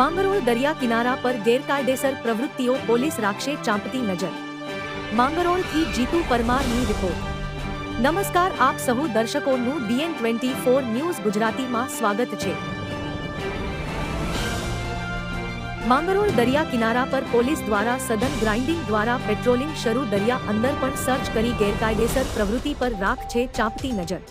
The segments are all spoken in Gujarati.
માંગરોળ દરિયા કિનારા પર ગેરકાયદેસર પ્રવૃત્તિઓ પોલીસ રાખશે ચાંપતી નજર। માંગરોળથી જીતુ પરમારની રિપોર્ટ। નમસ્કાર, આપ સહુ દર્શકોનું DN24 ન્યૂઝ ગુજરાતીમાં સ્વાગત છે। માંગરોળ દરિયા કિનારા પર પોલીસ દ્વારા સઘન ગ્રાઇન્ડિંગ દ્વારા પેટ્રોલિંગ શરૂ। દરિયા અંદર પણ સર્ચ કરી ગેરકાયદેસર પ્રવૃત્તિ પર રાખશે ચાંપતી નજર।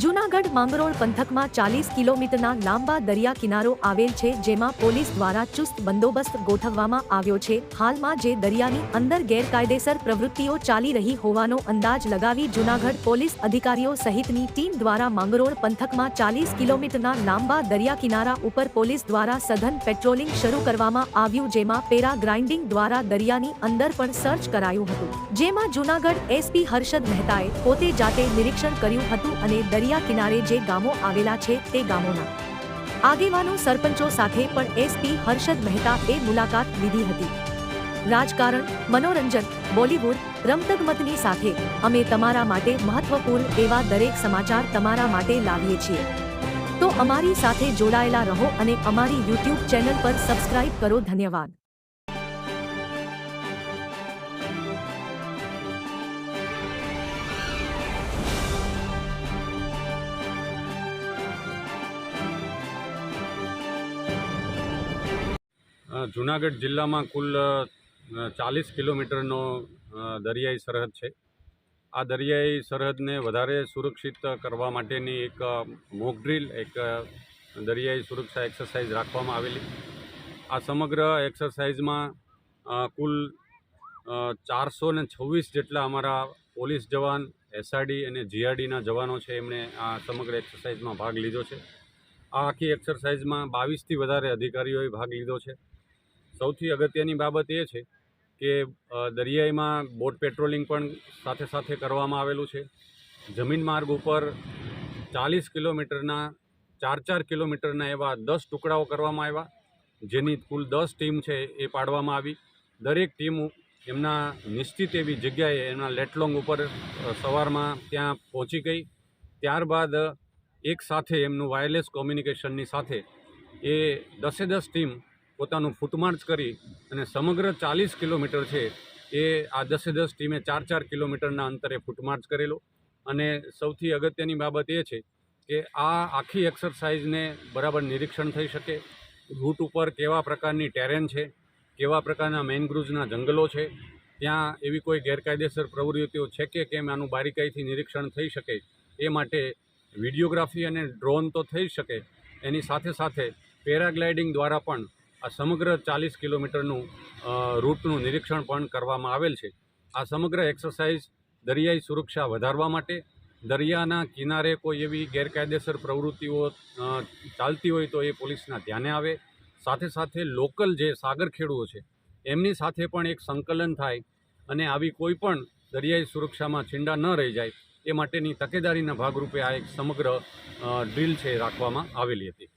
જૂનાગઢ માંગરોળ પંથકમાં 40 કિલોમીટરના લાંબા દરિયા કિનારો આવેલ છે, જેમાં પોલીસ દ્વારા ચુસ્ત બંદોબસ્ત ગોઠવવામાં આવ્યો છે। હાલમાં જે દરિયાની અંદર ગેરકાયદેસર પ્રવૃત્તિઓ ચાલી રહી હોવાનો અંદાજ લગાવી જૂનાગઢ પોલીસ અધિકારીઓ સહિતની ટીમ દ્વારા માંગરોળ પંથકમાં 40 કિલોમીટરના લાંબા દરિયા કિનારા ઉપર પોલીસ દ્વારા સઘન પેટ્રોલિંગ શરૂ કરવામાં આવ્યું, જેમાં પેરા ગ્રાઇન્ડિંગ દ્વારા દરિયાની અંદર પણ સર્ચ કરાયું હતું, જેમાં જૂનાગઢ SP હર્ષદ મહેતાએ પોતે જાતે નિરીક્ષણ કર્યું હતું અને દરિયા કિનારે જે ગામો આવેલા છે તે ગામોના આગેવાનો સરપંચો સાથે પણ SP હર્ષદ મહેતાએ મુલાકાત લીધી હતી। રાજકારણ, મનોરંજન, બોલીવુડ, રમતગમતની સાથે અમે તમારા માટે મહત્વપૂર્ણ એવા દરેક સમાચાર તમારા માટે લાવીએ છીએ, તો અમારી સાથે જોડાયેલા રહો અને અમારી YouTube ચેનલ પર સબસ્ક્રાઇબ કરો। ધન્યવાદ। જૂનાગઢ જિલ્લામાં કુલ 40 કિલોમીટરનો દરિયાઈ સરહદ છે। આ દરિયાઈ સરહદને વધારે સુરક્ષિત કરવા માટેની એક મોક ડ્રીલ, એક દરિયાઈ સુરક્ષા એક્સરસાઇઝ રાખવામાં આવેલી। આ સમગ્ર એક્સરસાઇઝમાં કુલ 426 જેટલા અમારા પોલીસ જવાન, SRD અને GRDના જવાનો છે, એમણે આ સમગ્ર એક્સરસાઇઝમાં ભાગ લીધો છે। આ આખી એક્સરસાઇઝમાં 22થી વધારે અધિકારીઓએ ભાગ લીધો છે। સૌથી અગત્યની બાબત એ છે કે દરિયાઈમાં બોટ પેટ્રોલિંગ પણ સાથે સાથે કરવામાં આવેલું છે। જમીન માર્ગ ઉપર 40 કિલોમીટરના 4 કિલોમીટરના એવા 10 ટુકડાઓ કરવામાં આવ્યા, જેની કુલ 10 ટીમ છે એ પાડવામાં આવી। દરેક ટીમ એમના નિશ્ચિત એવી જગ્યાએ એમના લેટલોંગ ઉપર સવારમાં ત્યાં પહોંચી ગઈ। ત્યારબાદ એક સાથે એમનું વાયરલેસ કોમ્યુનિકેશનની સાથે એ 10 ટીમ પોતાનું ફૂટમાર્ચ કરી અને સમગ્ર 40 કિલોમીટર છે એ આ 10 ટીમે 4 કિલોમીટરના અંતરે ફૂટમાર્ચ કરેલો। અને સૌથી અગત્યની બાબત એ છે કે આ આખી એક્સરસાઇઝને બરાબર નિરીક્ષણ થઈ શકે, રૂટ ઉપર કેવા પ્રકારની ટેરેન છે, કેવા પ્રકારના મેનગ્રુવ્સના જંગલો છે, ત્યાં એવી કોઈ ગેરકાયદેસર પ્રવૃત્તિઓ છે કે કેમ આનું બારીકાઈથી નિરીક્ષણ થઈ શકે, એ માટે વિડીયોગ્રાફી અને ડ્રોન તો થઈ શકે, એની સાથે સાથે પેરાગ્લાઇડિંગ દ્વારા પણ આ સમગ્ર 40 કિલોમીટરનું રૂટનું નિરીક્ષણ પણ કરવામાં આવેલ છે। આ સમગ્ર એક્સરસાઇઝ દરિયાઈ સુરક્ષા વધારવા માટે, દરિયાના કિનારે કોઈ એવી ગેરકાયદેસર પ્રવૃત્તિઓ ચાલતી હોય તો એ પોલીસના ધ્યાને આવે, સાથે સાથે લોકલ જે સાગર ખેડૂઓ છે એમની સાથે પણ એક સંકલન થાય અને આવી કોઈ પણ દરિયાઈ સુરક્ષામાં છીંડા ન રહી જાય એ માટેની તકેદારીના ભાગરૂપે આ એક સમગ્ર ડ્રીલ છે રાખવામાં આવેલી હતી।